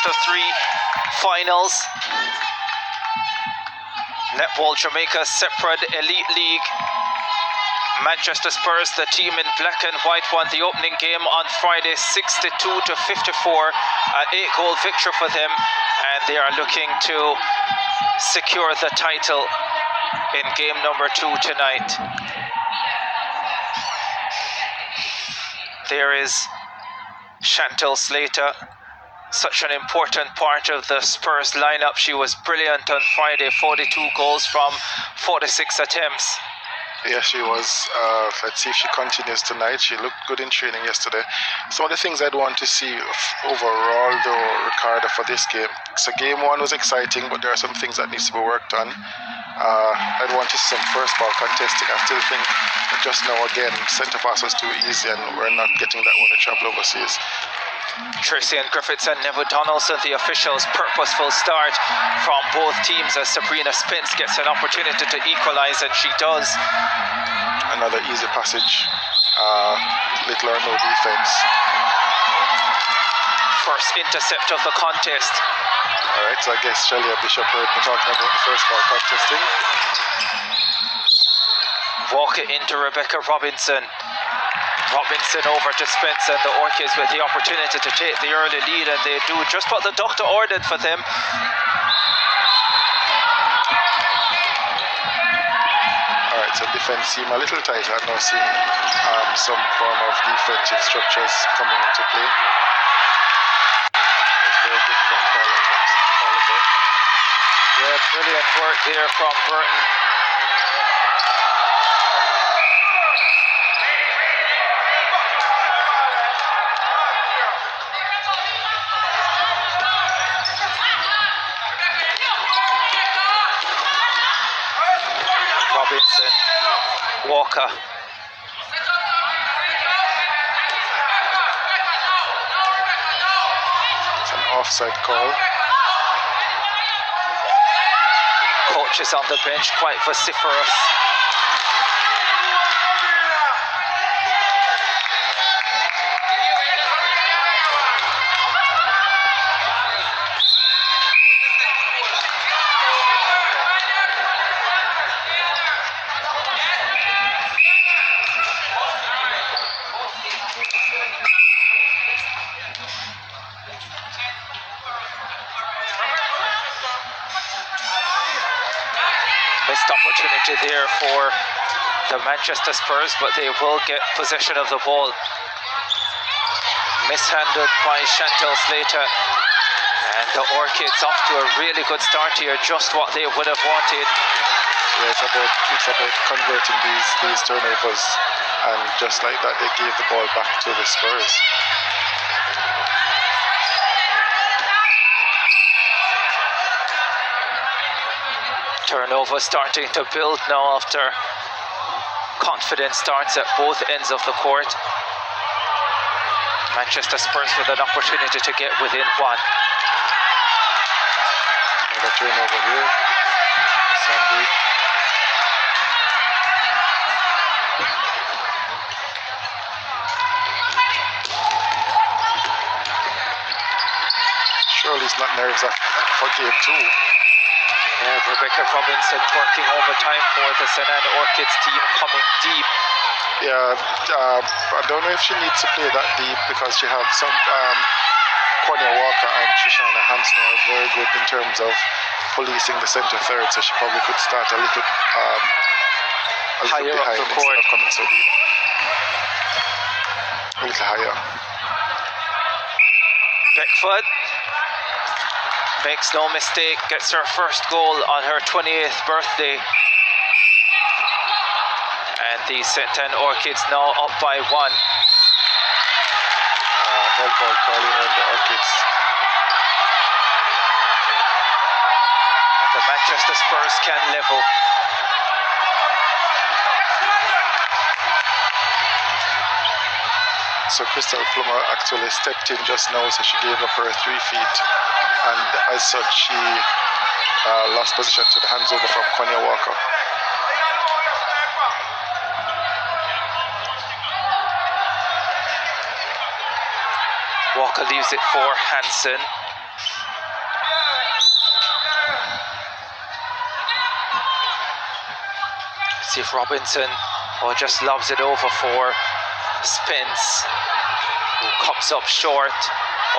of 3 finals. Netball Jamaica Seprod Elite League. Manchester Spurs, the team in black and white, won the opening game on Friday 62-54. An 8-goal victory for them, and they are looking to secure the title in game number 2 tonight. There is Chantal Slater, such an important part of the Spurs lineup. She was brilliant on Friday, 42 goals from 46 attempts. Yeah, she was. Let's see if she continues tonight. She looked good in training yesterday. Some of the things I'd want to see overall, though, Ricardo, for this game. So game 1 was exciting, but there are some things that needs to be worked on. I'd want to see some first ball contesting. I still think that just now, again, centre pass was too easy and we're not getting that one to travel overseas. Tracy and Griffiths and Neville Donaldson, the officials. Purposeful start from both teams as Sabrina Spence gets an opportunity to equalise, and she does. Another easy passage. Little or no defence. First intercept of the contest. Alright, so I guess Shelia Bishop heard me talking about the first ball contesting. Walker into Rebecca Robinson. Robinson over to Spence, and the Orchids with the opportunity to take the early lead, and they do just what the doctor ordered for them. Alright, so defense seem a little tight. I've now seen some form of defensive structures coming into play. It's very good from Paula. Yeah, brilliant work there from Burton. Robinson, Walker. It's an offside call. Coaches on the bench quite vociferous. Missed opportunity there for the Manchester Spurs, but they will get possession of the ball. Mishandled by Chantal Slater, and the Orchids off to a really good start here, just what they would have wanted. Yeah, it's about converting these turnovers, and just like that they gave the ball back to the Spurs. Turnover starting to build now after confident starts at both ends of the court. Manchester Spurs with an opportunity to get within 1. Another turnover here. Sandy. Surely it's not nerves for game 2. Yeah, Rebecca Robinson working overtime for the St. Anne Orchids team, coming deep. Yeah, I don't know if she needs to play that deep because she has some Cornelia Walker and Trishana Hansen are very good in terms of policing the centre third, so she probably could start a little higher behind up the court, instead of coming so deep. A little higher. Beckford makes no mistake, gets her first goal on her 28th birthday. And the St. Anne Orchids now up by 1. Head ball calling on the Orchids. And the Manchester Spurs can level. So Crystal Plummer actually stepped in just now, so she gave up her 3 feet, and as such she lost position to the hands over from Konya Walker. Walker leaves it for Hansen. see if Robinson just lobs it over for Spence, who comes up short.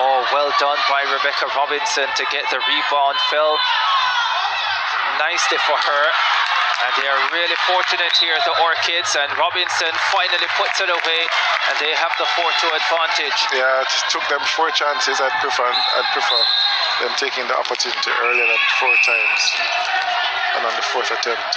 Oh, well done by Rebecca Robinson to get the rebound. Fell nicely for her. And they are really fortunate here, the Orchids, and Robinson finally puts it away, and they have the 4-2 advantage. Yeah, it took them 4 chances. I'd prefer them taking the opportunity earlier than 4 times, and on the 4th attempt.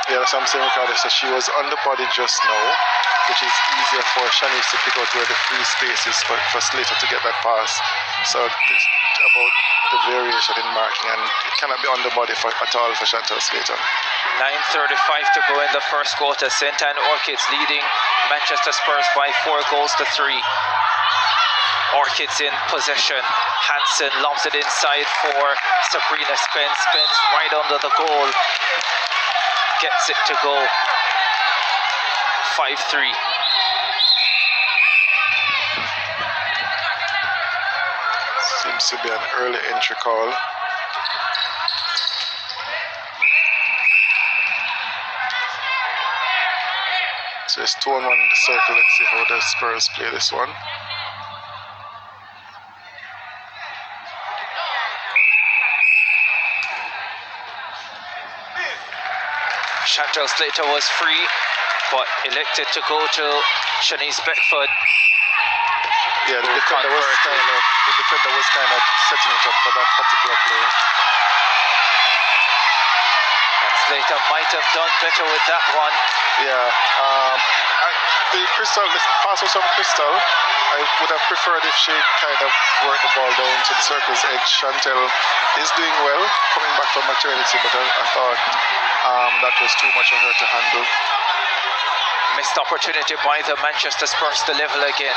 Yeah, that's what I'm saying, Ricardo. So she was on the body just now, which is easier for Shanice to pick out where the free space is for Slater to get that pass. So it's about the variation in marking, and it cannot be on the body at all for Chantal Slater. 9:35 to go in the first quarter. St. Anne Orchids leading Manchester Spurs by 4 goals to 3. Orchids in possession. Hansen lobs it inside for Sabrina Spence. Spence right under the goal. Gets it to go. 5-3. Seems to be an early entry call. So it's 2-on-1 in the circle. Let's see how the Spurs play this one. Chantal Slater was free, but elected to go to Shanice Beckford. Yeah, the defender was kind of setting it up for that particular play. And Slater might have done better with that one. Yeah, the pass was from Crystal. I would have preferred if she kind of worked the ball down to the circle's edge. Chantal is doing well, coming back from maternity, but I thought that was too much on her to handle. Missed opportunity by the Manchester Spurs to level again.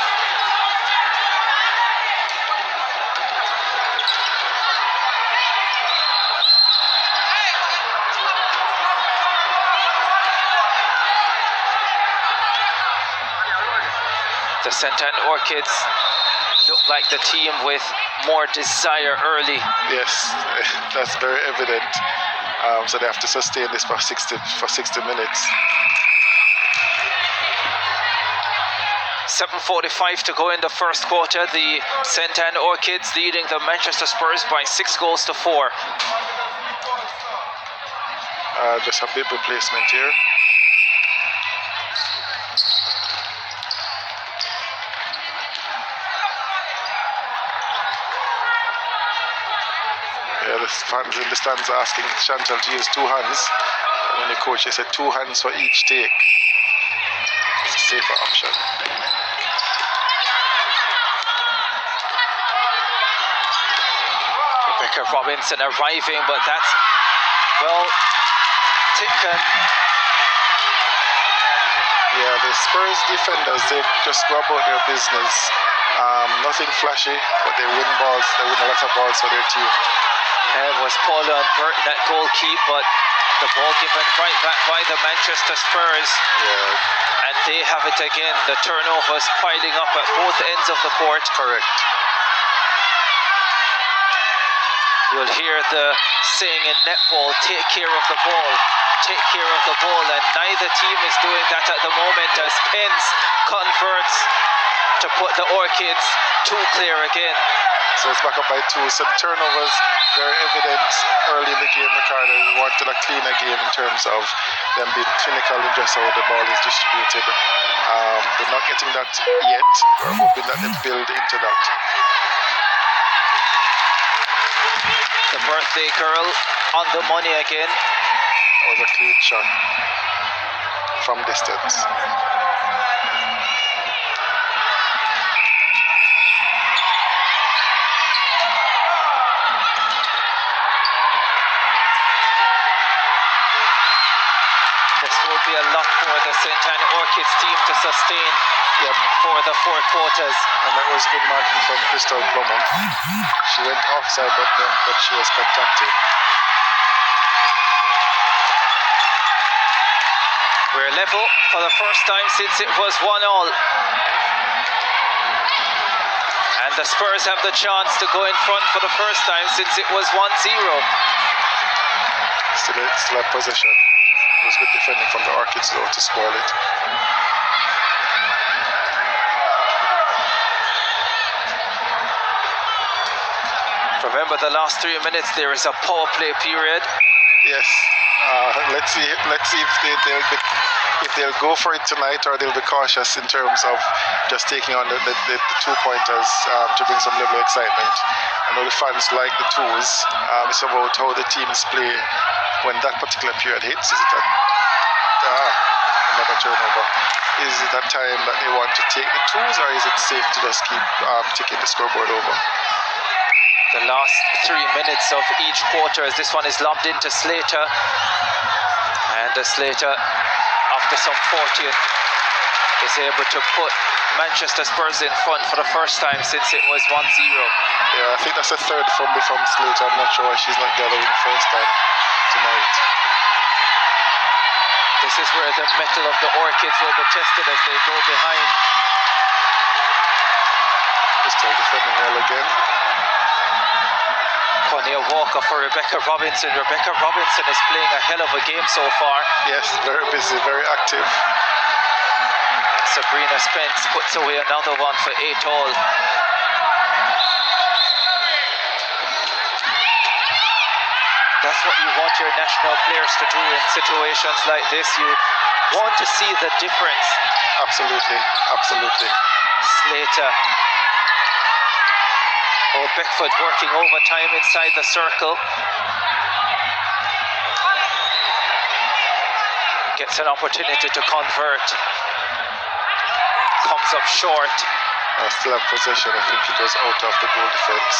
The St. Anne Orchids look like the team with more desire early. Yes, that's very evident. So they have to sustain this for 60 minutes. 7:45 to go in the first quarter. The St. Anne Orchids leading the Manchester Spurs by 6 goals to 4. Just a bit replacement here. Yeah, the fans in the stands are asking Chantal to use 2 hands. And then the coach said 2 hands for each take. It's a safer option. Rebecca Robinson arriving, but that's well taken. Yeah, the Spurs defenders, they just go about their business. Nothing flashy, but they win balls. They win a lot of balls for their team. It was Paula and Burton at goalkeep, but the ball given right back by the Manchester Spurs. Yeah. And they have it again. The turnovers piling up at both ends of the court. Correct. You'll hear the saying in netball, take care of the ball. Take care of the ball, and neither team is doing that at the moment as Pence converts to put the Orchids 2 clear again. So it's back up by 2. So the turnovers, very evident early in the game, Ricardo. We wanted a cleaner game in terms of them being clinical in just how the ball is distributed. They're not getting that yet. We're hoping that they build into that. The birthday girl on the money again. That was a clean shot from distance. This will be a lot for the St. Anne Orchids team to sustain for the 4 quarters. And that was good marking from Crystal Plummer. She went offside, but she was contacted. We're level for the first time since it was 1-1. And the Spurs have the chance to go in front for the first time since it was 1-0. Still have possession. It was good defending from the Orchids though to spoil it. Remember, the last 3 minutes there is a power play period. Yes. Let's see if they'll go for it tonight, or they'll be cautious in terms of just taking on the 2-pointers to bring some level of excitement. I know the fans like the twos. It's about how the teams play when that particular period hits. Is it another turnover? Is it a time that they want to take the twos, or is it safe to just keep ticking the scoreboard over? The last 3 minutes of each quarter, as this one is lobbed into Slater. And Slater, after some fortune, is able to put Manchester Spurs in front for the first time since it was 1-0. Yeah, I think that's a third fumble from Slater. I'm not sure why she's not gathering first time tonight. This is where the mettle of the Orchids will be tested as they go behind. Still defending well again. Cornelia Walker for Rebecca Robinson. Rebecca Robinson is playing a hell of a game so far. Yes, very busy, very active. Sabrina Spence puts away another one for 8-all. That's what you want your national players to do in situations like this. You want to see the difference. Absolutely, absolutely. Slater. Oh, Beckford working overtime inside the circle. Gets an opportunity to convert. Comes up short. Still have possession. I think it was out of the goal defense.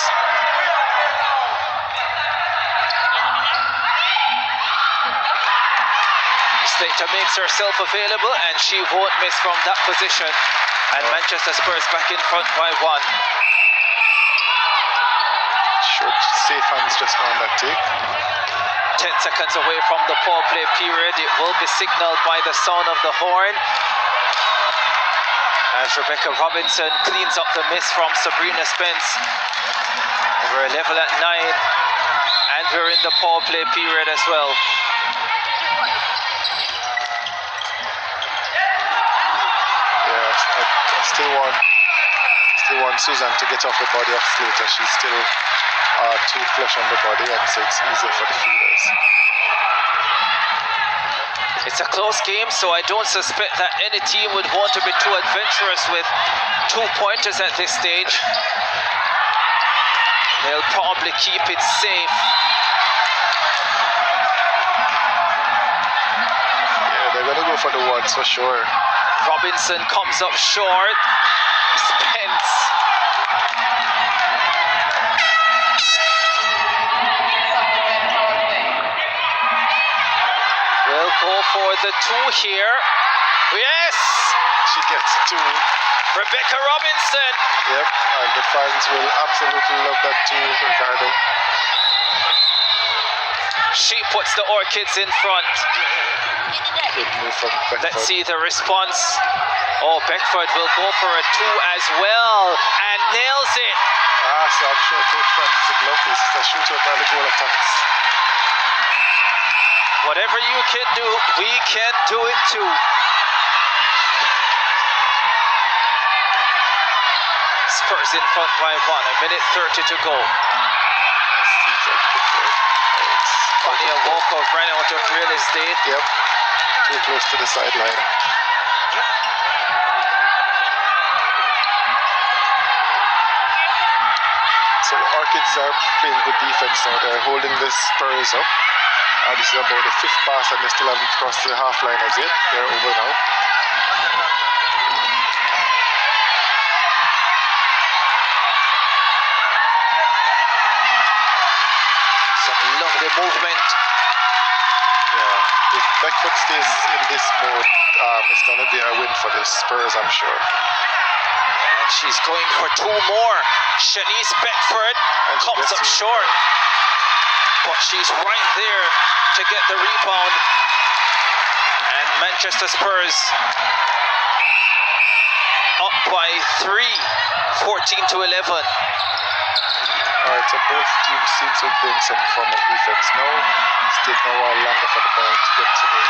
Slater makes herself available and she won't miss from that position. And Manchester Spurs back in front by 1. Should safe hands just on that take. 10 seconds away from the power play period. It will be signaled by the sound of the horn. As Rebecca Robinson cleans up the miss from Sabrina Spence. And we're level at 9. And we're in the power play period as well. Yeah, I still want Susan to get off the body of Slater. She's still too flush on the body, and so it's easier for the fielders. It's a close game, so I don't suspect that any team would want to be too adventurous with 2-pointers at this stage. They'll probably keep it safe. Yeah, they're going to go for the ones for sure. Robinson comes up short. Spence. We'll go for the 2 here. Yes! She gets it too. Rebecca Robinson. Yep, and the fans will absolutely love that too, Ricardo. She puts the Orchids in front. Good move from Beckford. Let's see the response. Oh, Beckford will go for a 2 as well and nails it. So I'm sure Coach Francis would love this. It's a shootout by the goal attacks. Whatever you can do, we can do it too. Spurs in front by 1, a minute 30 to go. Cornelia Walker ran out of real estate. Yep, too close to the sideline. So the Orchids are playing good defense now. They're holding the Spurs up. This is about the 5th pass, and they still haven't crossed the half line as yet. They're over now. Some lovely movement. Yeah, if Beckford stays in this mode, it's going to be a win for the Spurs, I'm sure. And she's going for 2 more. Shanice Beckford comes up short. But she's right there to get the rebound. And Manchester Spurs up by 3, 14-11. Alright, so both teams seem to be playing some form of defense now. It's taking a while longer for the ball to get to the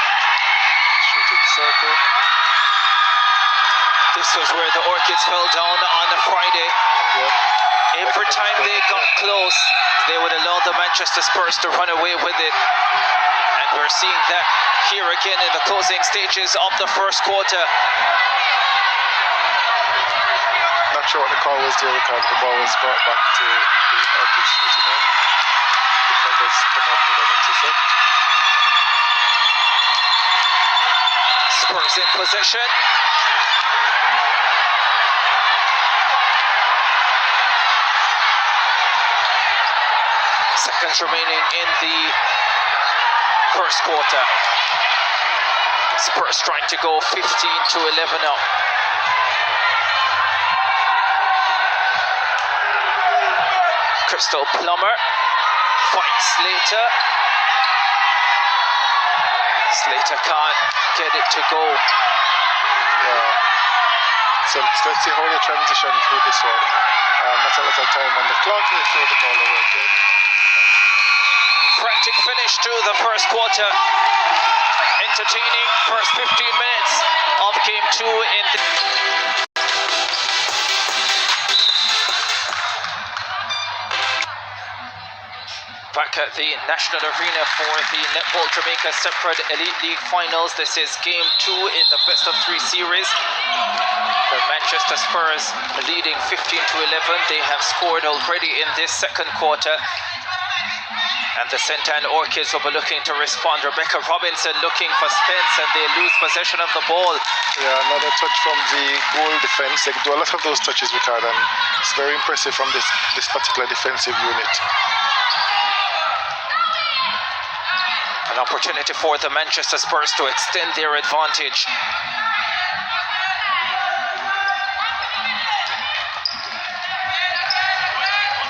shooting circle. This was where the Orchids fell down on a Friday. Yep. Every time they got close, they would allow the Manchester Spurs to run away with it. And we're seeing that here again in the closing stages of the first quarter. Not sure what the call was there because the ball was brought back to the Orchids shooting end. Defenders come up with an intercept. Spurs in possession. Seconds remaining in the first quarter. Spurs trying to go 15-11 up. Crystal Plummer finds Slater. Slater can't get it to go. Yeah. So let's see how they transition through this one. Not a lot of time on the clock. They throw the ball away again. Frantic finish to the first quarter. Entertaining first 15 minutes of game 2 in the back at the National Arena for the Netball Jamaica Seprod Elite League Finals. This is game 2 in the best of 3 series. The Manchester Spurs leading 15-11. They have scored already in this second quarter. And the Centan Orchids will be looking to respond. Rebecca Robinson looking for Spence, and they lose possession of the ball. Yeah, another touch from the goal defense. They do a lot of those touches, Ricardo, and it's very impressive from this particular defensive unit. An opportunity for the Manchester Spurs to extend their advantage.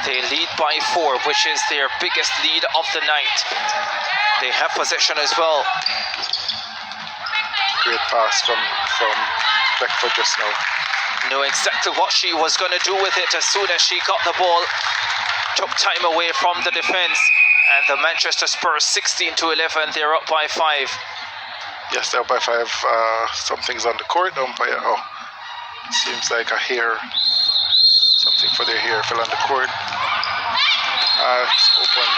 They lead by 4, which is their biggest lead of the night. They have possession as well. Great pass from Beckford just now. Knew exactly what she was going to do with it as soon as she got the ball. Took time away from the defense. And the Manchester Spurs 16-11, they're up by 5. Yes, they're up by 5. Something's on the court. Umpire. Oh, seems like a hair. Something for their hair fell on the court. It's open.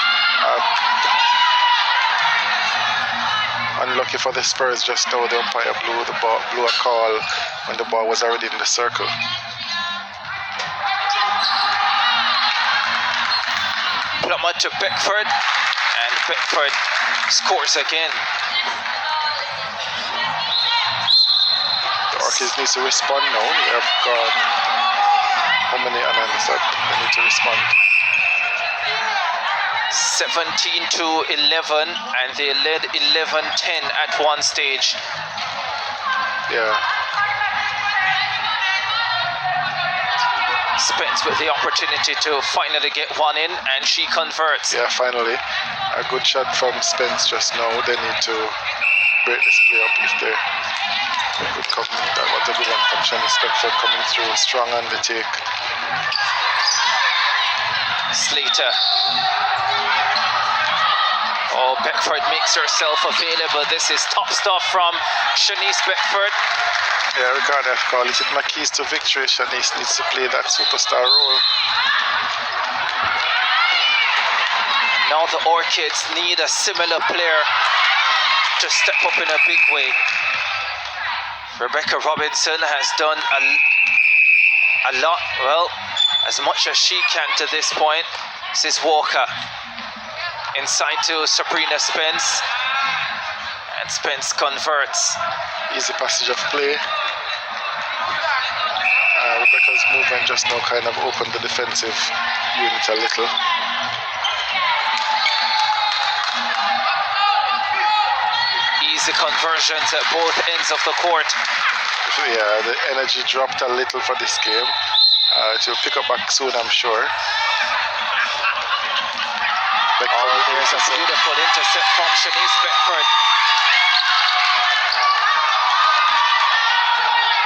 Unlucky for the Spurs just now. The umpire blew a call when the ball was already in the circle. Plummer to Beckford, and Beckford scores again. The Orchids needs to respond now. They have got how many unanswered? They need to respond. 17-11, and they led 11-10 at one stage. Yeah. Spence with the opportunity to finally get one in, and she converts. Yeah, finally. A good shot from Spence just now. They need to break this play up if they could come. That was a good one from Shanice Beckford coming through strong on the take. Slater. Oh, Beckford makes herself available. This is top stuff from Shanice Beckford. Yeah, Ricardo, I've called it my keys to victory. Shanice needs to play that superstar role. Now the Orchids need a similar player to step up in a big way. Rebecca Robinson has done a lot, well, as much as she can to this point. This is Walker. Inside to Sabrina Spence. And Spence converts. Easy passage of play. Rebecca's movement just now kind of opened the defensive unit a little. Easy conversions at both ends of the court. Yeah, the energy dropped a little for this game. It will pick up back soon, I'm sure. There's a beautiful intercept from Shanice Beckford.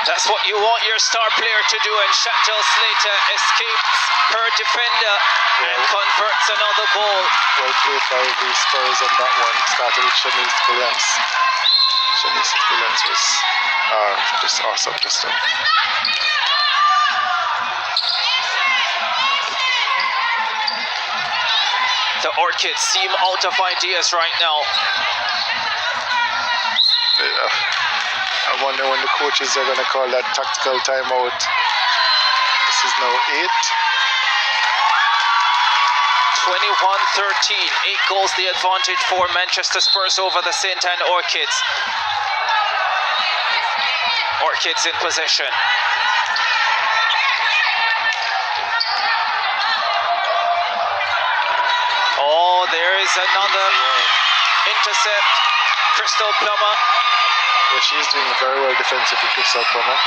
That's what you want your star player to do, and Chantal Slater escapes her defender and converts another goal. Well played by the Spurs on that one. Started with Shanice's brilliance. Shanice's brilliance was just awesome just then. The Orchids seem out of ideas right now. I wonder when the coaches are going to call that tactical timeout. This is now 21-13, 8 goals the advantage for Manchester Spurs over the St. Anne Orchids. Orchids in possession. Oh, there is another intercept. Crystal Plummer. Yeah, she's doing very well defensively, Crystal Plummer.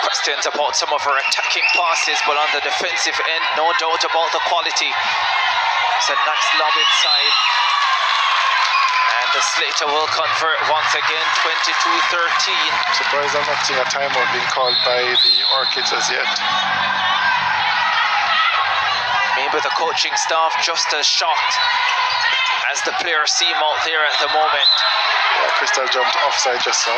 Questions about some of her attacking passes, but on the defensive end, no doubt about the quality. It's a nice lob inside. And the Slater will convert once again, 22-13. Surprised I'm not seeing a timeout being called by the Orchids as yet. Maybe the coaching staff just as shocked as the players seem out there at the moment. Yeah, Crystal jumped offside just now.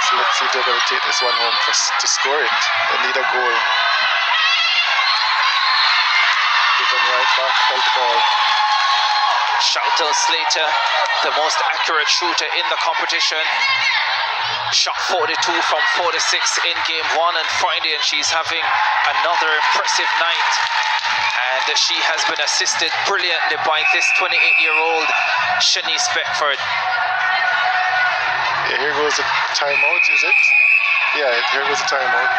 So let's see if they're going to take this one home to score it. They need a goal. Given right back, held the ball. Chantal Slater, the most accurate shooter in the competition. Shot 42 from 46 in game 1 on Friday, and she's having another impressive night. And she has been assisted brilliantly by this 28-year-old Shanice Beckford. Yeah, here goes the timeout, is it? Yeah, here goes the timeout.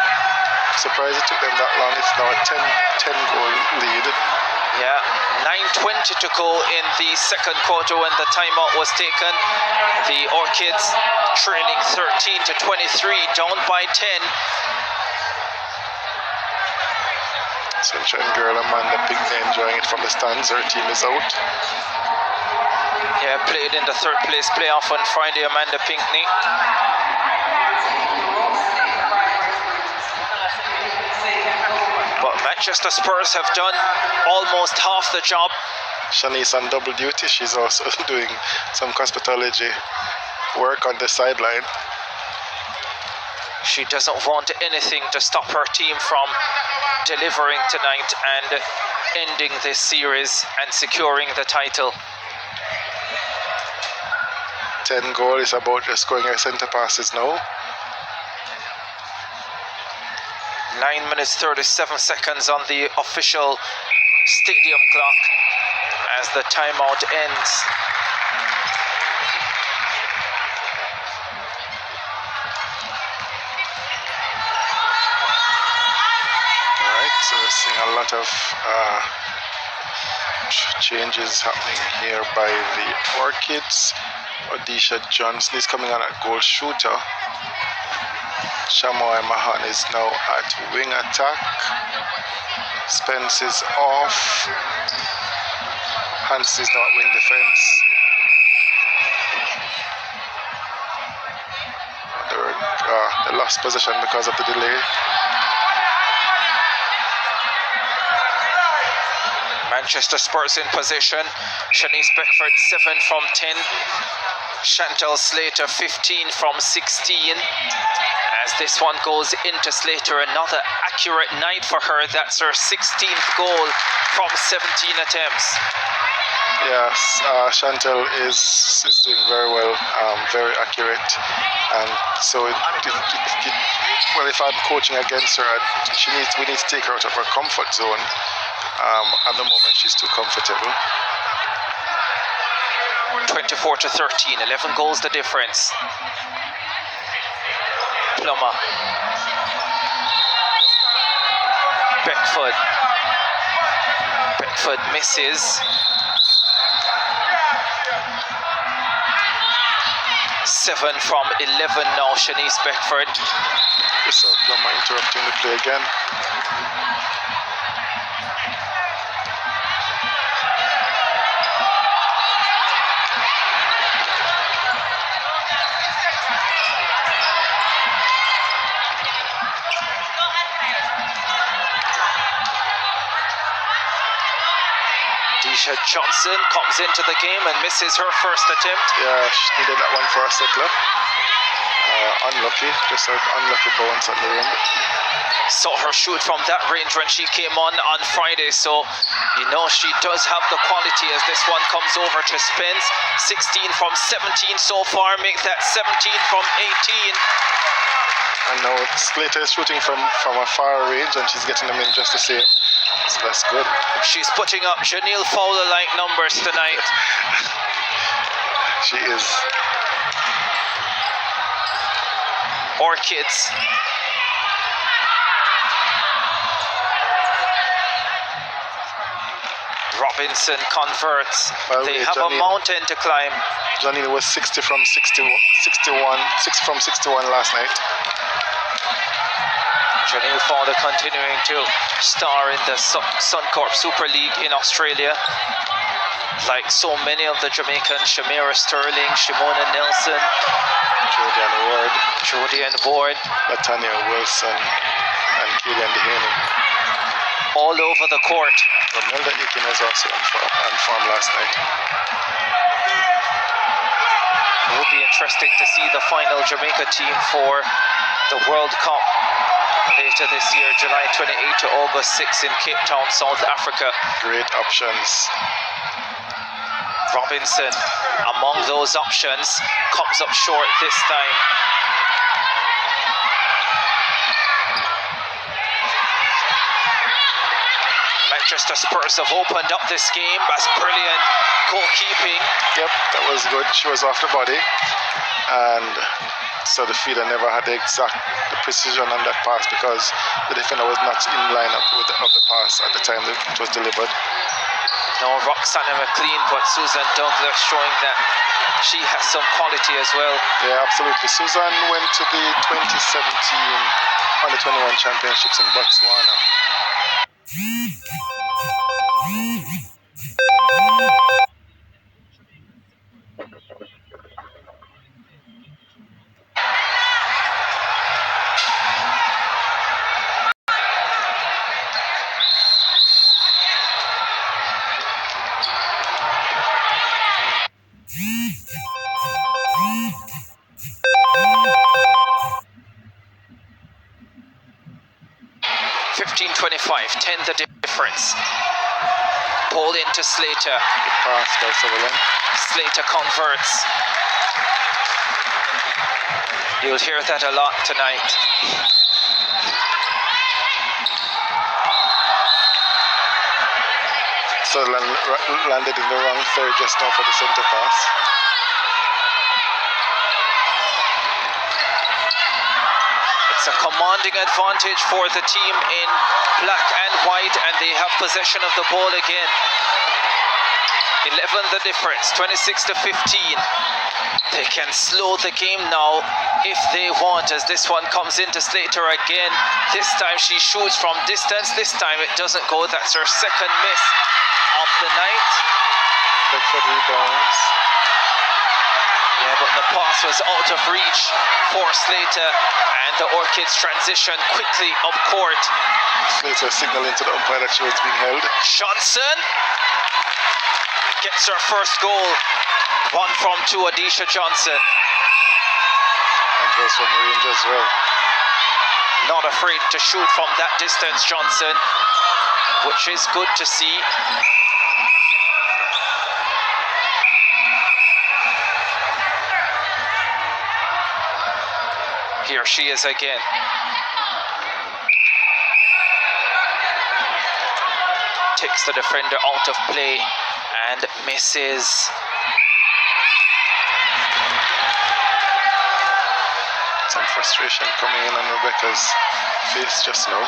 Surprised it took them that long. It's now a 10 goal lead. Yeah, 9:20 to go in the second quarter when the timeout was taken. The Orchids trailing 13-23, down by 10. Sunshine girl Amanda Pinkney enjoying it from the stands. Her team is out. Yeah, played in the third place playoff on Friday, Amanda Pinkney. But Manchester Spurs have done almost half the job. Shanice on double duty. She's also doing some cosmetology work on the sideline. She doesn't want anything to stop her team from delivering tonight and ending this series and securing the title. 10 goal is about just scoring her centre passes now. 9 minutes 37 seconds on the official stadium clock as the timeout ends. Alright, so we're seeing a lot of changes happening here by the Orchids. Odisha Johnson is coming on at goal shooter. Shamoy Mahan is now at wing attack. Spence is off. Hans is now at wing defense. They lost possession because of the delay. Manchester Spurs in possession. Shanice Beckford 7 from 10. Chantal Slater 15 from 16. As this one goes into Slater, another accurate night for her. That's her 16th goal from 17 attempts. Yes, Chantal is doing very well, very accurate, and so if I'm coaching against her, we need to take her out of her comfort zone. At the moment, she's too comfortable. 24-13, 11 goals the difference. Plummer. Beckford misses. 7 from 11 now, Shanice Beckford. So Plummer interrupting the play again. Alicia Johnson comes into the game and misses her first attempt. Yeah, she needed that one for a settler. Unlucky, just an unlucky bounce at the rim. Saw her shoot from that range when she came on Friday, so you know she does have the quality as this one comes over to Spence. 16 from 17 so far, make that 17 from 18. And now Slater is shooting from a far range and she's getting them in just the same. So that's good. She's putting up Janelle Fowler-like numbers tonight. She is. Orchids. Robinson converts. Well, they have a mountain to climb. Janelle was 60 from 61 last night. Janelle Fowler continuing to star in the Suncorp Super League in Australia. Like so many of the Jamaicans, Shamira Sterling, Shimona Nelson, Jodianne Ward, Latanya Wilson, and Killian Dehaney. All over the court. Melda Aiken was also on form last night. It will be interesting to see the final Jamaica team for the World Cup later this year, July 28 to August 6 in Cape Town, South Africa. Great options. Robinson, among those options, comes up short this time. Manchester Spurs have opened up this game. That's brilliant goalkeeping. Yep, that was good. She was off the body. And so the fielder never had the precision on that pass because the defender was not in line up with of the pass at the time it was delivered. No, Roxana McLean, but Susan Douglas showing that she has some quality as well. Yeah, absolutely. Susan went to the 2017 Under-21 Championships in Botswana. 15-25, 10 the difference. Ball into Slater. Good pass by Sutherland. Slater converts. You'll hear that a lot tonight. Sutherland landed in the wrong third just now for the center pass. It's a commanding advantage for the team in black and white, and they have possession of the ball again. 11 the difference, 26 to 15. They can slow the game now if they want, as this one comes into Slater again. This time she shoots from distance. This time it doesn't go. That's her second miss of the night. Beckford rebounds. Yeah, but the pass was out of reach for Slater, and the Orchids transition quickly up court. Slater signaling to the umpire that she was being held. Johnson gets her first goal. 1 from 2, Adisha Johnson. And it was from range as well. Not afraid to shoot from that distance, Johnson, which is good to see. Here she is again. Takes the defender out of play and misses. Some frustration coming in on Rebecca's face just now.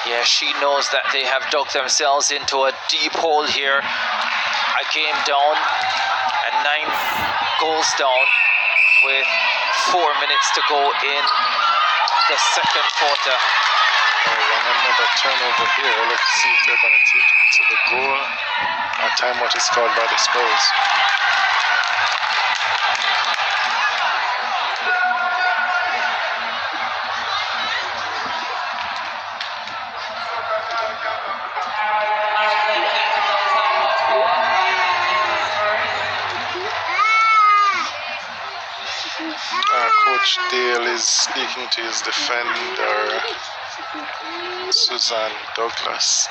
Yeah, she knows that they have dug themselves into a deep hole here. A game down and 9 goals down with 4 minutes to go in the second quarter. Another turnover here. Let's see if they're going to take it to the goal. A timeout is called by the Spurs. Coach Dale is speaking to his defender, Susan Douglas.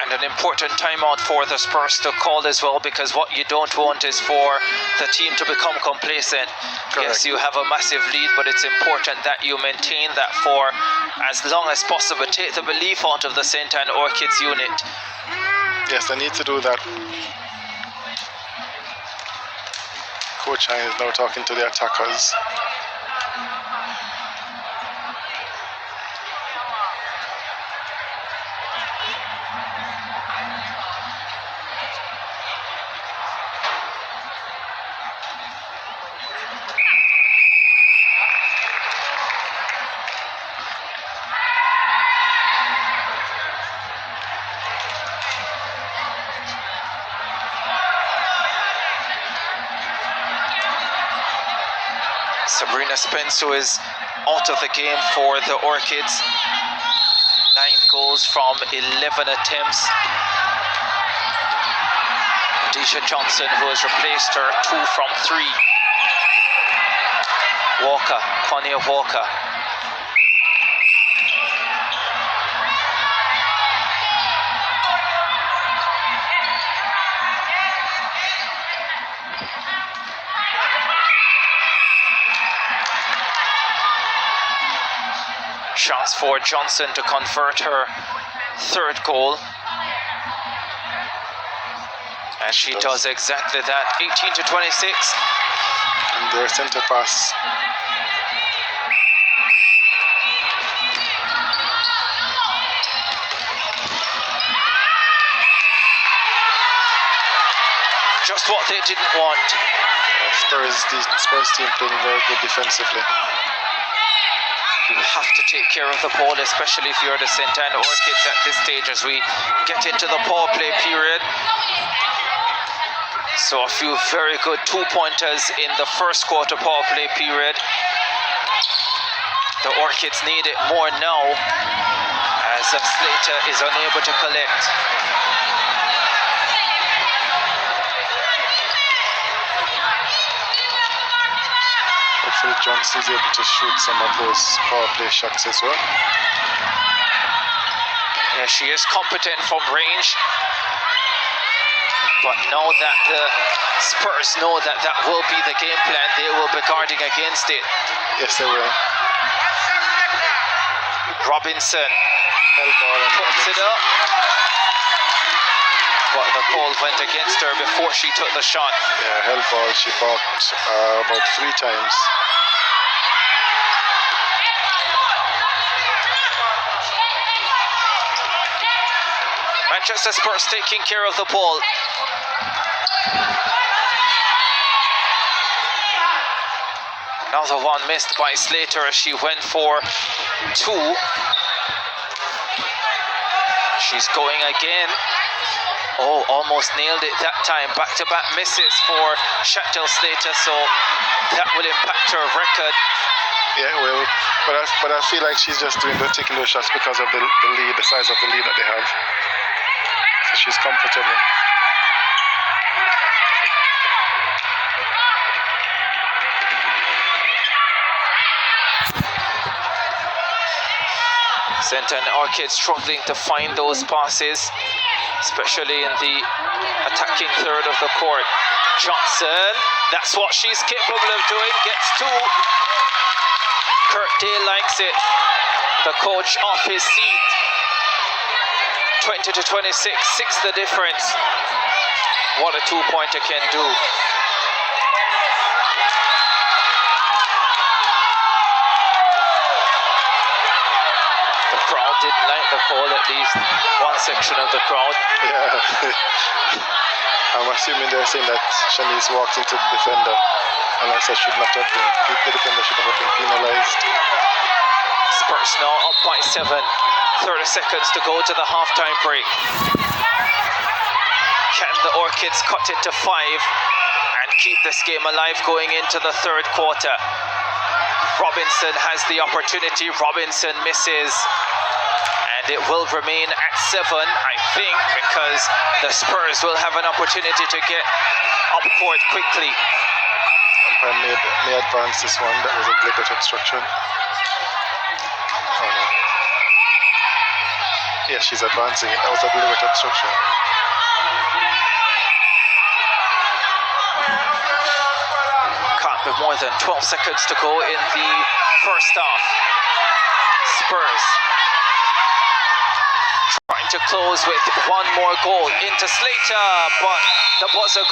And an important timeout for the Spurs to call as well, because what you don't want is for the team to become complacent. Correct. Yes, you have a massive lead, but it's important that you maintain that for as long as possible. Take the belief out of the St. Anne Orchids unit. Yes, they need to do that. Coach Hine is now talking to the attackers. Sabrina Spence, who is out of the game for the Orchids. 9 goals from 11 attempts. Deisha Johnson, who has replaced her, 2 from 3. Walker, Quania Walker. Chance for Johnson to convert her 3rd goal. And she does exactly that. 18 to 26. And their centre pass. Just what they didn't want. The Spurs team playing very good defensively. You have to take care of the ball, especially if you're the St. Anne Orchids at this stage as we get into the power play period. So a few very good 2-pointers in the first quarter power play period. The Orchids need it more now as Slater is unable to collect. Hopefully Johnson is able to shoot some of those power play shots as well. Yeah, she is competent from range. But now that the Spurs know that that will be the game plan, they will be guarding against it. Yes, they will. Robinson puts it up. But the ball went against her before she took the shot. Yeah, held ball. She balked about 3 times. Manchester Spurs taking care of the ball. Another one missed by Slater as she went for 2. She's going again. Oh, almost nailed it that time. Back-to-back misses for Chantel Slater, so that will impact her record. Yeah, it will. But I feel like she's just taking those shots because of the lead, the size of the lead that they have. So she's comfortable. St. Anne Orchids struggling to find those passes, especially in the attacking third of the court. Johnson, that's what she's capable of doing, gets 2. Kurt Day likes it. The coach off his seat. 20 to 26, 6 the difference. What a 2-pointer can do. The crowd didn't like the call, at least one section of the crowd. Yeah. I'm assuming they're saying that Shanice walked into the defender, and I said the defender should have been penalized. Spurs now up by 7. 30 seconds to go to the halftime break. Can the Orchids cut it to 5 and keep this game alive going into the 3rd quarter? Robinson has the opportunity. Robinson misses. And it will remain at 7, I think, because the Spurs will have an opportunity to get up court quickly. And may advance this one. That was a deliberate obstruction. Oh no. Yeah, she's advancing it. That was a deliberate obstruction. Can't be more than 12 seconds to go in the first half. Spurs trying to close with one more goal into Slater, but the buzzer